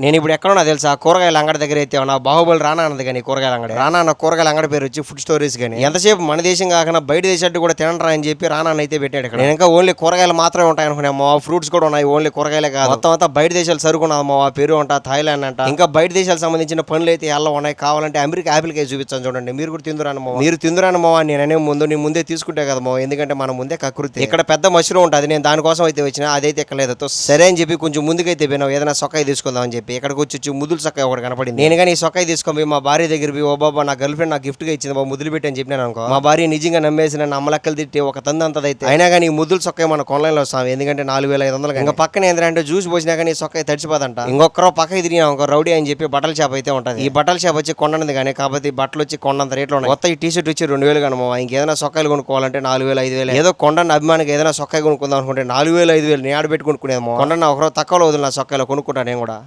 నేను ఇప్పుడు ఎక్కడున్నా తెలుసా, కూరగాయల అంగడి దగ్గర అయితే నా బాహుబలి రానా అన్నది కానీ కూరగాయల అంగడి రానా అన్న కూరగాయల అంగడి పేరు వచ్చి ఫుడ్ స్టోరీస్ కానీ ఎంతసేపు మన దేశం కాకుండా బయట దేశాలు కూడా తినరా అని చెప్పి రానా అయితే పెట్టాడు ఇక్కడ. నేను ఇంకా ఓన్లీ కూరగాయలు మాత్రమే ఉంటాయి అనుకున్నాము, ఫ్రూట్స్ కూడా ఉన్నాయి, ఓన్లీ కూరగాయలే కాదు, మొత్తం అంతా బయట దేశాలు సరుకున్నాము, పెరు అంట, థాయిలాండ్ అంట, ఇంకా బయట దేశాలకు సంబంధించిన పనులు అయితే ఎలా ఉన్నాయి, కావాలంటే అమెరికా యాపిల్ కాయ చూపించాను చూడండి, మీరు కూడా తిందురాను మీరు తిందురాను మావా, నేనే ముందే తీసుకుంటే కదా మావ, ఎందుకంటే మన ముందే కకృతి. ఇక్కడ పెద్ద మష్రూమ్ ఉంటుంది, నేను దానికోసం అయితే వచ్చిన, అదైతే ఎక్కలేదు. సరే అని చెప్పి కొంచెం ముందుకైతే పోయినావు, ఏదైనా సొక్కాయి తీసుకుందాం అని చెప్పి ఇక్కడికి వచ్చి ముదులు సొక్కాయి ఒకటి కనపడింది. నేను కానీ ఈ సొక్కాయి తీసుకొని మా భార్య దగ్గర పోయి, ఓ బాబా నా గర్ల్ ఫ్రెండ్ నాకు గిఫ్ట్ గా ఇచ్చింది బాబు ముదులు పెట్టి అని చెప్పినాను అనుకో, మా భార్య నిజంగా నమ్మేసి నన్ను అమ్మలెక్కలు తిట్టి ఒక తంది అంతదైతే. అయినా కానీ ఈ ముద్దులు సొక్కాయి మన కొనలో వస్తాం, ఎందుకంటే 4500. ఇంకా పక్కన ఏంటంటే జ్యూస్ పోసినా కానీ సొక్కాయి తడిచిపోదంట. ఇంకొకరు పక్కకి తిరిగినా ఒక రౌడీ అని చెప్పి బట్టల షాప్ అయితే ఉంటుంది. ఈ బట్టల షాప్ వచ్చి కొండది కానీ, కాబట్టి బట్టలు వచ్చి కొండంత రేట్లో ఉన్నాయి. కొత్త ఈ టీ షర్ట్ వచ్చి 2000 కనమో, ఇంకేదైనా సొక్కాయలు కొనుక్కోవాలంటే 4000 5000. ఏదో కొండని అభిమానికి ఏదైనా సొక్కాయి కొనుక్కుందాం అనుకుంటే 4000 5000 నేను ఆడ పెట్టి కొనుక్కునేమో. కొండన్న ఒకరోజు తక్కువలో వదిలిన సొక్కాయలు కొనుక్కుంటా నేను కూడా.